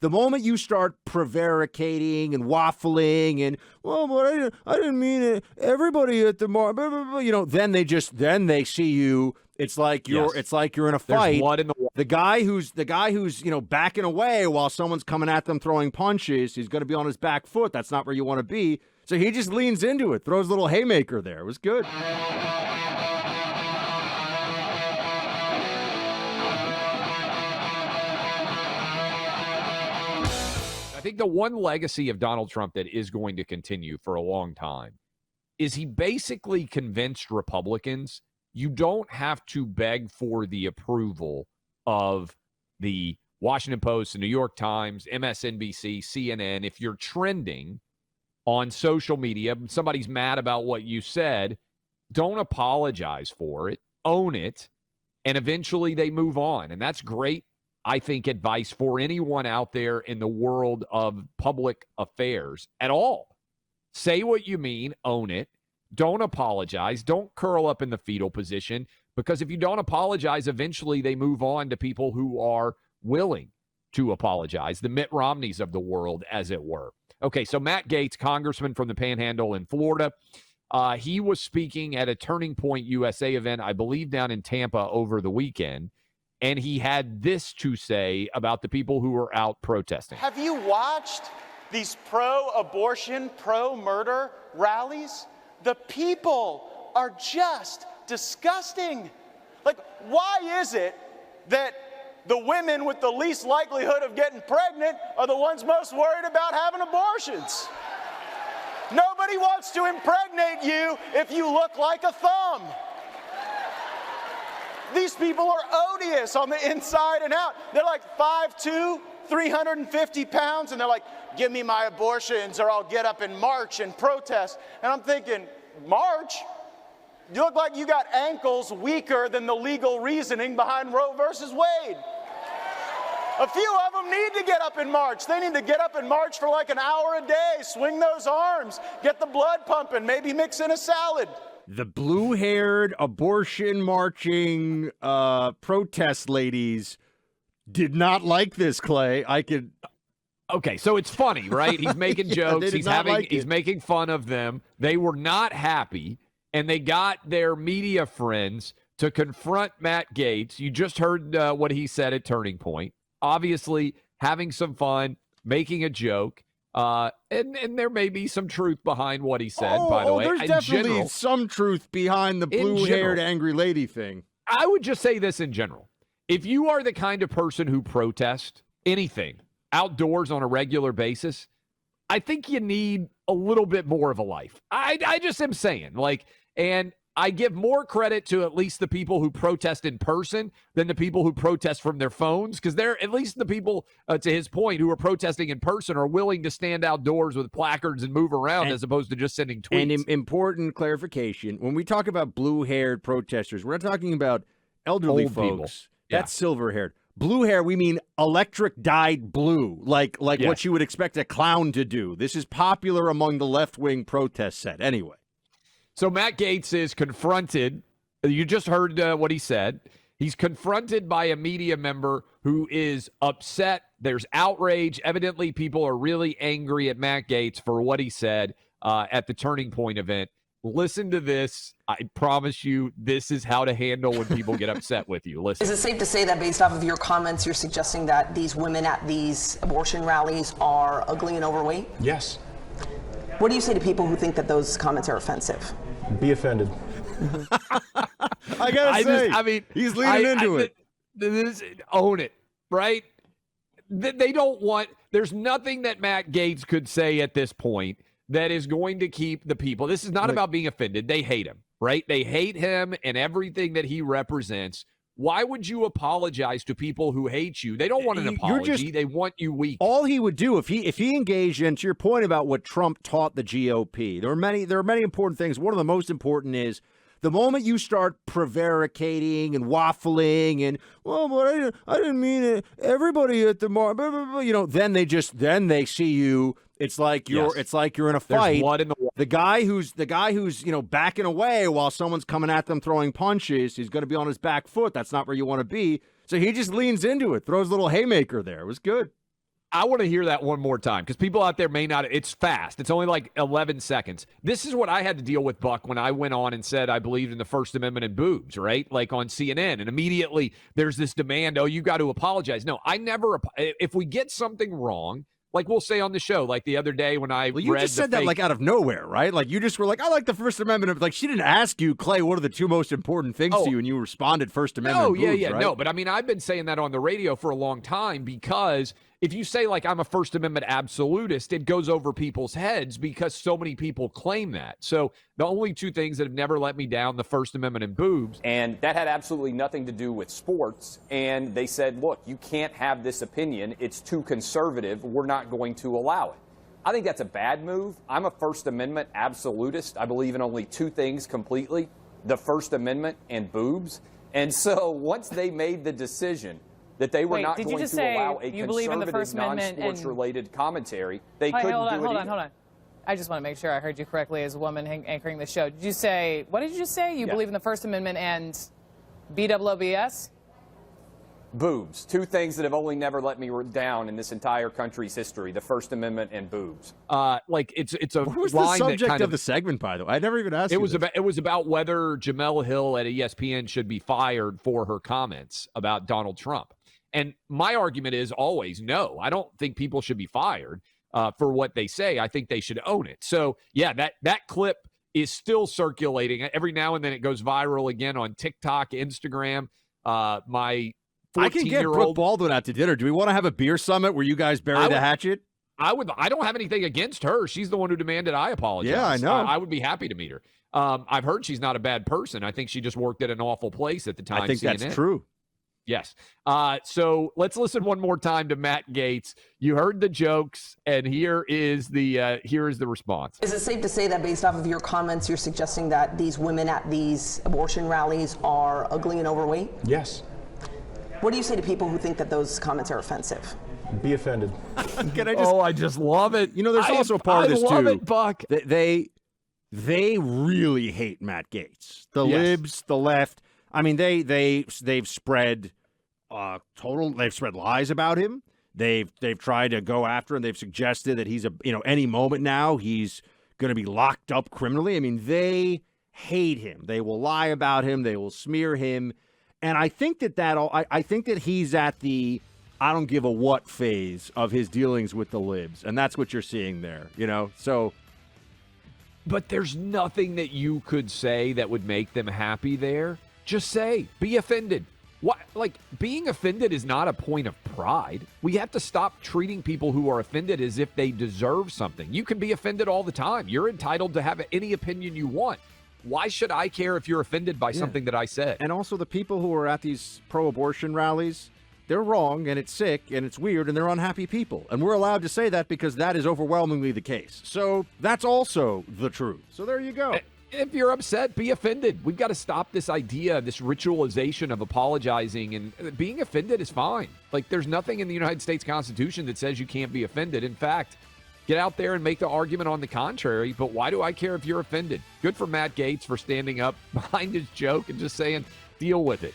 The moment you start prevaricating and waffling and, well, but I didn't mean it. Everybody at the mark, then they see you. It's like you're in a fight. There's blood in the water. The guy who's backing away while someone's coming at them throwing punches, he's going to be on his back foot. That's not where you want to be. So he just leans into it, throws a little haymaker there. It was good. I think the one legacy of Donald Trump that is going to continue for a long time is he basically convinced Republicans you don't have to beg for the approval of the Washington Post, the New York Times, MSNBC, CNN. If you're trending on social media, somebody's mad about what you said, don't apologize for it, own it, and eventually they move on. And that's great, I think, advice for anyone out there in the world of public affairs at all. Say what you mean, own it. Don't apologize. Don't curl up in the fetal position, because if you don't apologize, eventually they move on to people who are willing to apologize, the Mitt Romneys of the world, as it were. Okay, so Matt Gaetz, congressman from the Panhandle in Florida, he was speaking at a Turning Point USA event, I believe down in Tampa over the weekend, and he had this to say about the people who were out protesting. Have you watched these pro-abortion, pro-murder rallies? The people are just disgusting. Like, why is it that the women with the least likelihood of getting pregnant are the ones most worried about having abortions? Nobody wants to impregnate you if you look like a thumb. These people are odious on the inside and out. They're like 5'2", 350 pounds, and they're like, give me my abortions or I'll get up and march and protest. And I'm thinking, march? You look like you got ankles weaker than the legal reasoning behind Roe versus Wade. A few of them need to get up and march. They need to get up and march for like an hour a day, swing those arms, get the blood pumping, maybe mix in a salad. The blue-haired, abortion-marching protest ladies did not like this, Clay. Okay, so it's funny, right? He's making jokes. He's making fun of them. They were not happy, and they got their media friends to confront Matt Gaetz. You just heard what he said at Turning Point. Obviously, having some fun, making a joke. And there may be some truth behind what he said, by the way. There's definitely some truth behind the blue-haired angry lady thing. I would just say this in general. If you are the kind of person who protests anything outdoors on a regular basis, I think you need a little bit more of a life. I just am saying, and I give more credit to at least the people who protest in person than the people who protest from their phones, because they're at least the people, to his point, who are protesting in person are willing to stand outdoors with placards and move around as opposed to just sending tweets. And important clarification, when we talk about blue-haired protesters, we're not talking about elderly Old folks. people. That's silver-haired. Blue hair, we mean electric-dyed blue, like what you would expect a clown to do. This is popular among the left-wing protest set. Anyway. So Matt Gaetz is confronted. You just heard what he said. He's confronted by a media member who is upset. There's outrage. Evidently, people are really angry at Matt Gaetz for what he said at the Turning Point event. Listen to this. I promise you, this is how to handle when people get upset with you. Listen. Is it safe to say that based off of your comments, you're suggesting that these women at these abortion rallies are ugly and overweight? Yes. What do you say to people who think that those comments are offensive? Be offended. I gotta say, he's leaning into it. Own it, right? They don't want. There's nothing that Matt Gaetz could say at this point that is going to keep the people. This is not about being offended. They hate him, right? They hate him and everything that he represents. Why would you apologize to people who hate you? They don't want an apology. They want you weak. All he would do if he engaged in, to your point about what Trump taught the GOP, there are many important things. One of the most important is the moment you start prevaricating and waffling and, well, but I didn't mean it. Everybody at the mark, then they see you. It's like you're in a fight. There's blood in the water. The guy who's backing away while someone's coming at them throwing punches, he's going to be on his back foot. That's not where you want to be. So he just leans into it, throws a little haymaker there. It was good. I want to hear that one more time because people out there may not. It's fast. It's only like 11 seconds. This is what I had to deal with, Buck, when I went on and said I believed in the First Amendment and boobs, right? Like on CNN. And immediately there's this demand, oh, you got to apologize. No, I never. If we get something wrong, like we'll say on the show, like the other day when I you read just said that like out of nowhere, right? Like you just were like, I like the First Amendment. Like she didn't ask you, Clay, what are the two most important things to you? And you responded First Amendment. Oh, yeah. Right? No, but I mean, I've been saying that on the radio for a long time because if you say like I'm a First Amendment absolutist, it goes over people's heads because so many people claim that. So the only two things that have never let me down, the First Amendment and boobs. And that had absolutely nothing to do with sports. And they said, look, you can't have this opinion. It's too conservative. We're not going to allow it. I think that's a bad move. I'm a First Amendment absolutist. I believe in only two things completely, the First Amendment and boobs. And so once they made the decision that they were not going to allow a conservative, non-sports related commentary, they couldn't do it. Hold on. I just want to make sure I heard you correctly as a woman anchoring the show. Did you say, what did you just say? You believe in the First Amendment and BWOBS? Boobs. Two things that have only never let me down in this entire country's history, the First Amendment and boobs. Like it's a what was line the subject that kind of the segment, by the way? I never even asked it you was this. about it was about whether Jamel Hill at ESPN should be fired for her comments about Donald Trump. And my argument is always no. I don't think people should be fired for what they say. I think they should own it. So, yeah, that clip is still circulating. Every now and then it goes viral again on TikTok, Instagram. My 14-year-old. I can get Brooke Baldwin out to dinner. Do we want to have a beer summit where you guys bury the hatchet? I don't have anything against her. She's the one who demanded I apologize. Yeah, I know. I would be happy to meet her. I've heard she's not a bad person. I think she just worked at an awful place at the time. I think CNN. that's true. Yes. So let's listen one more time to Matt Gaetz. You heard the jokes, and here is the response. Is it safe to say that based off of your comments, you're suggesting that these women at these abortion rallies are ugly and overweight? Yes. What do you say to people who think that those comments are offensive? Be offended. I just love it. You know, there's also a part of this, too. I love too. it, Buck. They really hate Matt Gaetz. The libs, the left. I mean, they've spread they've spread lies about him. They've tried to go after him. They've suggested that he's any moment now he's going to be locked up criminally. I mean, they hate him. They will lie about him. They will smear him. And I think I think that he's at the I don't give a what phase of his dealings with the libs, and that's what you're seeing there. So. But there's nothing that you could say that would make them happy there. Just say, be offended. What? Like, being offended is not a point of pride. We have to stop treating people who are offended as if they deserve something. You can be offended all the time. You're entitled to have any opinion you want. Why should I care if you're offended by something that I said? And also the people who are at these pro-abortion rallies, they're wrong, and it's sick, and it's weird, and they're unhappy people. And we're allowed to say that because that is overwhelmingly the case. So that's also the truth. So there you go. If you're upset, be offended. We've got to stop this idea, this ritualization of apologizing, and being offended is fine. Like, there's nothing in the United States Constitution that says you can't be offended. In fact, get out there and make the argument on the contrary, but why do I care if you're offended? Good for Matt Gaetz for standing up behind his joke and just saying, deal with it.